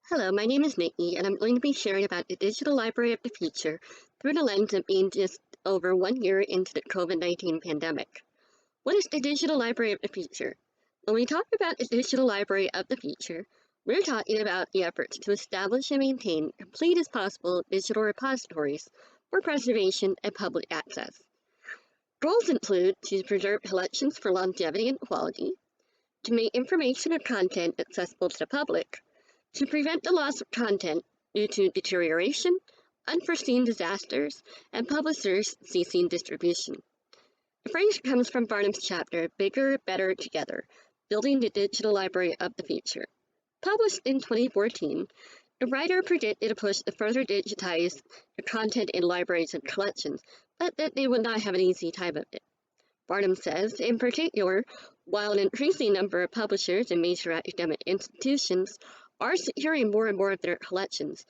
Hello, my name is Nikki, and I'm going to be sharing about the digital library of the future through the lens of being just over 1 year into the COVID-19 pandemic. What is the digital library of the future? When we talk about the digital library of the future, we're talking about the efforts to establish and maintain complete as possible digital repositories for preservation and public access. Goals include to preserve collections for longevity and quality, to make information or content accessible to the public, to prevent the loss of content due to deterioration, unforeseen disasters, and publishers ceasing distribution. The phrase comes from Barnum's chapter, Bigger, Better, Together, Building the Digital Library of the Future. Published in 2014, the writer predicted a push to further digitize the content in libraries and collections, but that they would not have an easy time of it. Barnum says, in particular, while an increasing number of publishers and major academic institutions are securing more and more of their collections,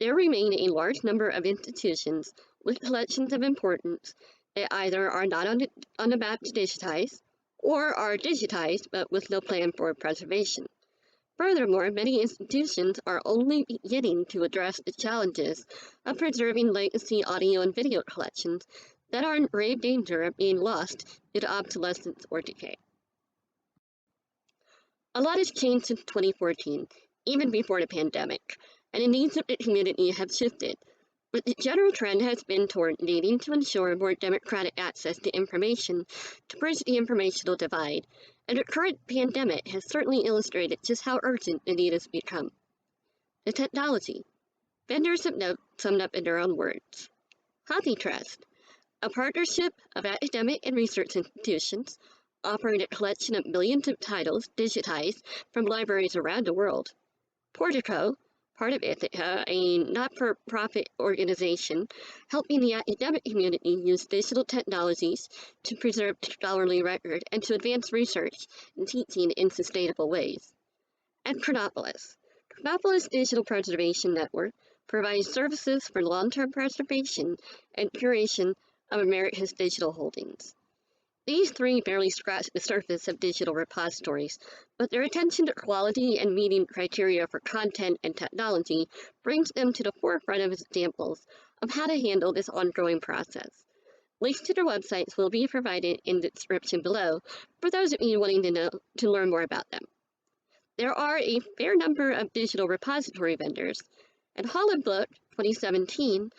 there remain a large number of institutions with collections of importance that either are not on the map to digitize or are digitized but with no plan for preservation. Furthermore, many institutions are only beginning to address the challenges of preserving legacy audio and video collections that are in grave danger of being lost due to obsolescence or decay. A lot has changed since 2014, even before the pandemic, and the needs of the community have shifted, but the general trend has been toward needing to ensure more democratic access to information to bridge the informational divide, and the current pandemic has certainly illustrated just how urgent the need has become. The technology. Vendors have summed up in their own words. HathiTrust, a partnership of academic and research institutions offering a collection of millions of titles digitized from libraries around the world. Portico, part of Ithaca, a not-for-profit organization helping the academic community use digital technologies to preserve the scholarly record and to advance research and teaching in sustainable ways. And CHRONOPOLIS. CHRONOPOLIS Digital Preservation Network provides services for long-term preservation and curation of America's digital holdings. These three barely scratch the surface of digital repositories, but their attention to quality and meeting criteria for content and technology brings them to the forefront of examples of how to handle this ongoing process. Links to their websites will be provided in the description below for those of you wanting to learn more about them. There are a fair number of digital repository vendors, and Holland Book 2017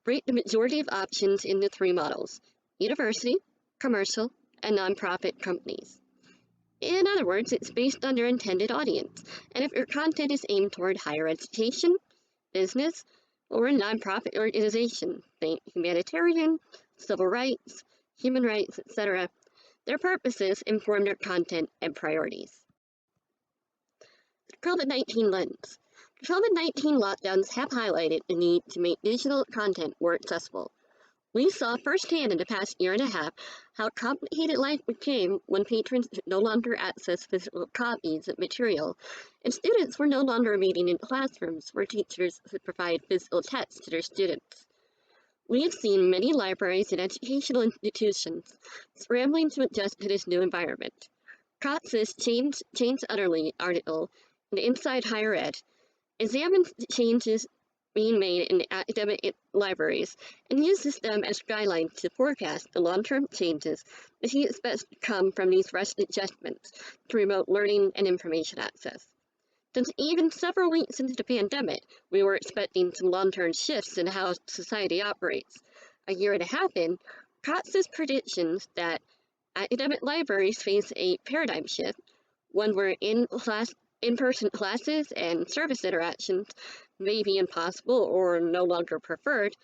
rate the majority of options into three models: university, commercial, and nonprofit companies. In other words, it's based on their intended audience, and if your content is aimed toward higher education, business, or a nonprofit organization, think humanitarian, civil rights, human rights, etc., their purposes inform their content and priorities. The COVID-19 lens. The COVID-19 lockdowns have highlighted the need to make digital content more accessible. We saw firsthand in the past year and a half how complicated life became when patrons could no longer access physical copies of material, and students were no longer meeting in classrooms where teachers could provide physical text to their students. We have seen many libraries and educational institutions scrambling to adjust to this new environment. Cox's Change Utterly article in Inside Higher Ed examines the changes being made in academic libraries and uses them as guidelines to forecast the long-term changes that he expects to come from these rushed adjustments to remote learning and information access. Since even several weeks into the pandemic, we were expecting some long-term shifts in how society operates. A year and a half in, Cox's predictions that academic libraries face a paradigm shift, one where in-person classes and service interactions may be impossible or no longer preferred,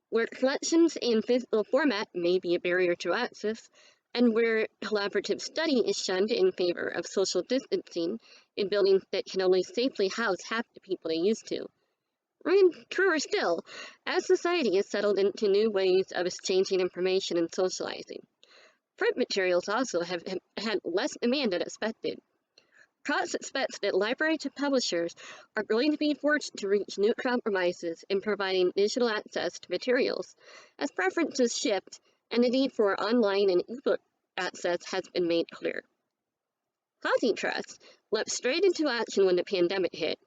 where collections in physical format may be a barrier to access, and where collaborative study is shunned in favor of social distancing in buildings that can only safely house half the people they used to. And truer still, as society has settled into new ways of exchanging information and socializing, print materials also have had less demand than expected. Cox expects that libraries and publishers are going to be forced to reach new compromises in providing digital access to materials, as preferences shift and the need for online and ebook access has been made clear. HathiTrust leapt straight into action when the pandemic hit,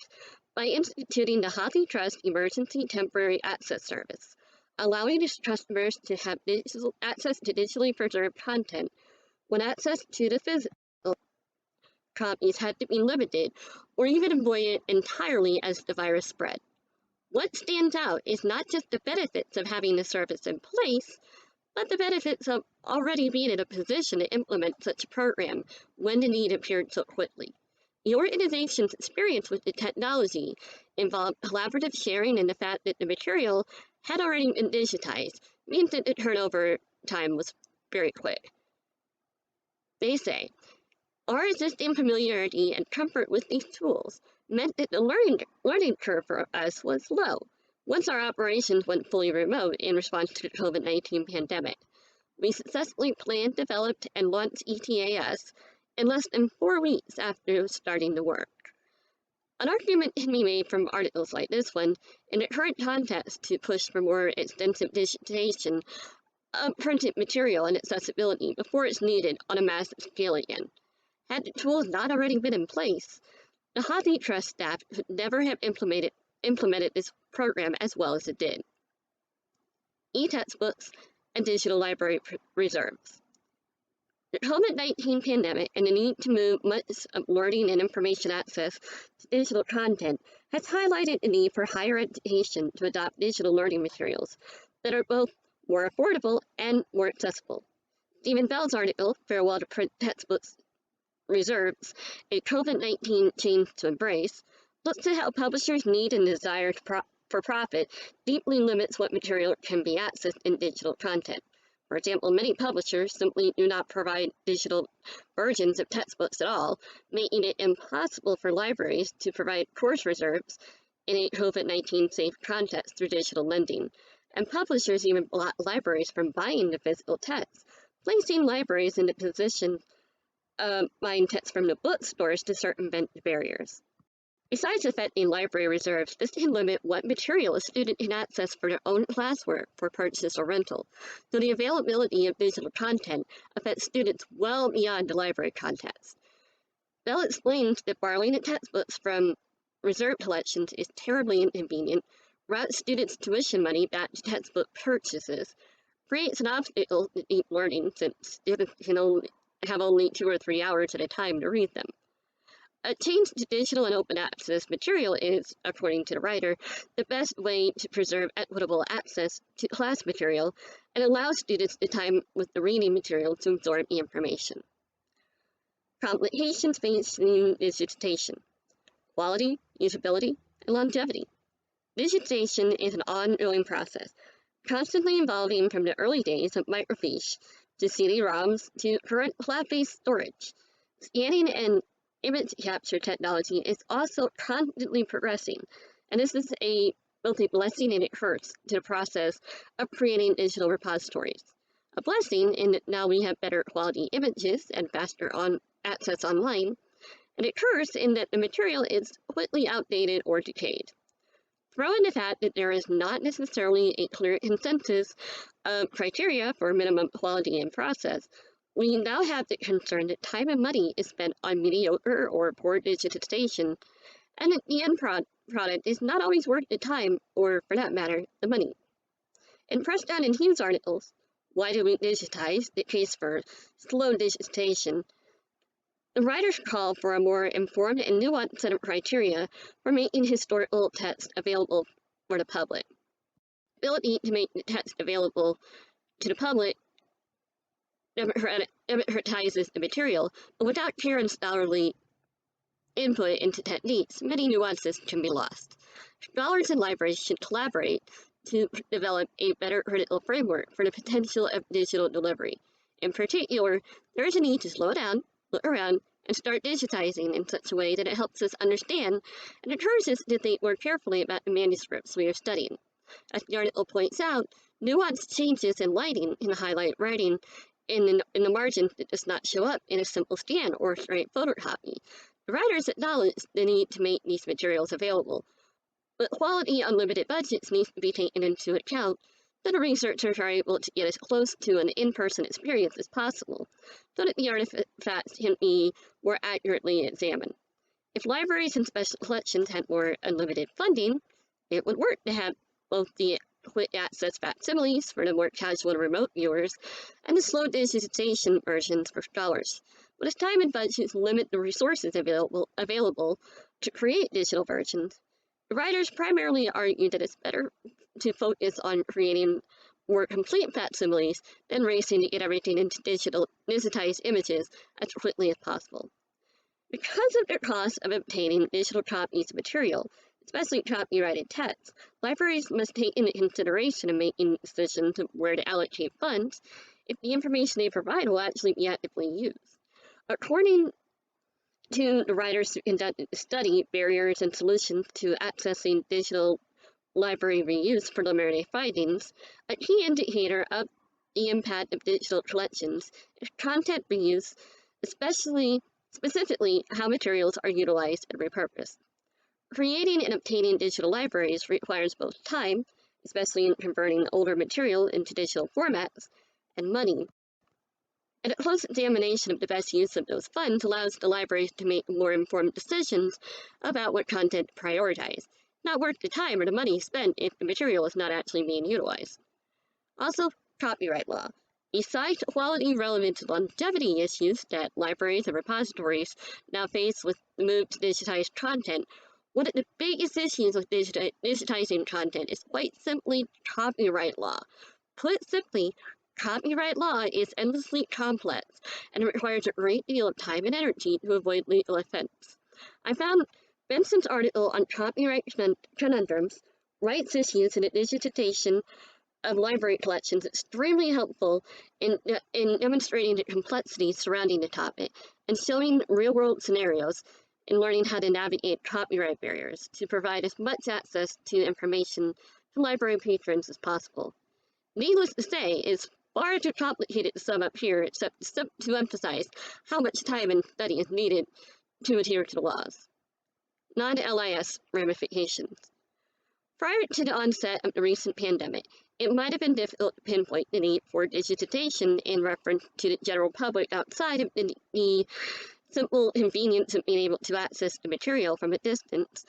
by instituting the Hathi Trust Emergency Temporary Access Service, allowing its customers to have access to digitally preserved content when access to the physical copies had to be limited or even avoided entirely as the virus spread. What stands out is not just the benefits of having the service in place, but the benefits of already being in a position to implement such a program when the need appeared so quickly. The organization's experience with the technology involved collaborative sharing, and the fact that the material had already been digitized means that the turnover time was very quick. They say, our existing familiarity and comfort with these tools meant that the learning curve for us was low once our operations went fully remote in response to the COVID-19 pandemic. We successfully planned, developed, and launched ETAS in less than 4 weeks after starting the work. An argument can be made from articles like this one in the current context to push for more extensive digitization of printed material and accessibility before it's needed on a massive scale again. Had the tools not already been in place, the Hathi Trust staff could never have implemented this program as well as it did. E-textbooks and digital library reserves. The COVID-19 pandemic and the need to move much of learning and information access to digital content has highlighted the need for higher education to adopt digital learning materials that are both more affordable and more accessible. Stephen Bell's article, Farewell to Print Textbooks Reserves, a COVID-19 Change to Embrace, looks at how publishers' need and desire for profit deeply limits what material can be accessed in digital content. For example, many publishers simply do not provide digital versions of textbooks at all, making it impossible for libraries to provide course reserves in a COVID-19 safe context through digital lending. And publishers even block libraries from buying the physical text, placing libraries in the position of buying texts from the bookstores to circumvent the barriers. Besides affecting library reserves, this can limit what material a student can access for their own classwork for purchase or rental, so the availability of digital content affects students well beyond the library context. Bell explains that borrowing the textbooks from reserve collections is terribly inconvenient, routes students' tuition money back to textbook purchases, creates an obstacle to deep learning since students can have only 2 or 3 hours at a time to read them. A change to digital and open access material is, according to the writer, the best way to preserve equitable access to class material and allow students the time with the reading material to absorb the information. Complications facing digitization: quality, usability, and longevity. Digitization is an ongoing process, constantly evolving from the early days of microfiche to CD-ROMs to current cloud-based storage. Scanning and image capture technology is also constantly progressing, and this is both a blessing and a curse to the process of creating digital repositories. A blessing in that now we have better quality images and faster access online, and a curse in that the material is quickly outdated or decayed. Throw in the fact that there is not necessarily a clear consensus of criteria for minimum quality and process. We now have the concern that time and money is spent on mediocre or poor digitization, and that the end product is not always worth the time, or for that matter, the money. In Preston and Hughes' articles, Why Do We Digitize? The Case for Slow Digitization, the writers call for a more informed and nuanced set of criteria for making historical text available for the public. The ability to make the text available to the public democratizes the material, but without care and scholarly input into techniques, many nuances can be lost. Scholars and libraries should collaborate to develop a better critical framework for the potential of digital delivery. In particular, there is a need to slow down, look around, and start digitizing in such a way that it helps us understand and encourages us to think more carefully about the manuscripts we are studying. As the article points out, nuanced changes in lighting can highlight writing in the margins that does not show up in a simple scan or straight photocopy. The writers acknowledge the need to make these materials available, but quality on limited budgets needs to be taken into account so the researchers are able to get as close to an in-person experience as possible, so that the artifacts can be more accurately examined. If libraries and special collections had more unlimited funding, it would work to have both the quick access facsimiles for the more casual and remote viewers and the slow digitization versions for scholars. But as time and budgets limit the resources available to create digital versions, the writers primarily argue that it's better to focus on creating more complete facsimiles than racing to get everything into digitized images as quickly as possible. Because of the cost of obtaining digital copies of material, especially copyrighted texts, libraries must take into consideration in making decisions of where to allocate funds if the information they provide will actually be actively used. According to the writers who conducted the study, Barriers and Solutions to Accessing Digital Library Reuse preliminary findings, a key indicator of the impact of digital collections is content reuse, specifically how materials are utilized and repurposed. Creating and obtaining digital libraries requires both time, especially in converting older material into digital formats, and money. And a close examination of the best use of those funds allows the libraries to make more informed decisions about what content to prioritize, not worth the time or the money spent if the material is not actually being utilized. Also, copyright law. Besides quality, relevance, and longevity issues that libraries and repositories now face with the move to digitized content, one of the biggest issues with digitizing content is quite simply copyright law. Put simply, copyright law is endlessly complex and requires a great deal of time and energy to avoid legal offense. I found Benson's article on copyright conundrums, rights issues, and the digitization of library collections extremely helpful in demonstrating the complexities surrounding the topic and showing real-world scenarios in learning how to navigate copyright barriers to provide as much access to information to library patrons as possible. Needless to say, it's far too complicated to sum up here except to emphasize how much time and study is needed to adhere to the laws. Non-LIS ramifications. Prior to the onset of the recent pandemic, it might have been difficult to pinpoint the need for digitization in reference to the general public outside of the simple convenience of being able to access the material from a distance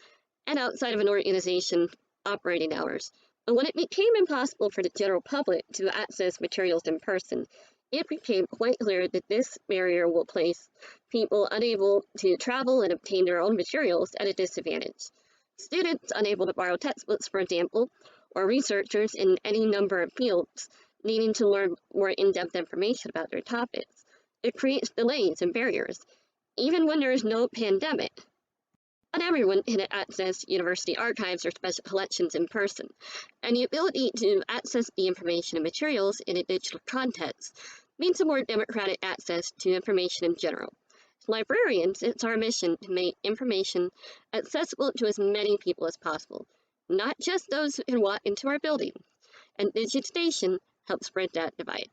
and outside of an organization's operating hours. But when it became impossible for the general public to access materials in person, it became quite clear that this barrier will place people unable to travel and obtain their own materials at a disadvantage. Students unable to borrow textbooks, for example, or researchers in any number of fields needing to learn more in-depth information about their topics. It creates delays and barriers, even when there is no pandemic. Not everyone can access university archives or special collections in person, and the ability to access the information and materials in a digital context means a more democratic access to information in general. As librarians, it's our mission to make information accessible to as many people as possible, not just those who can walk into our building, and digitization helps bridge that divide.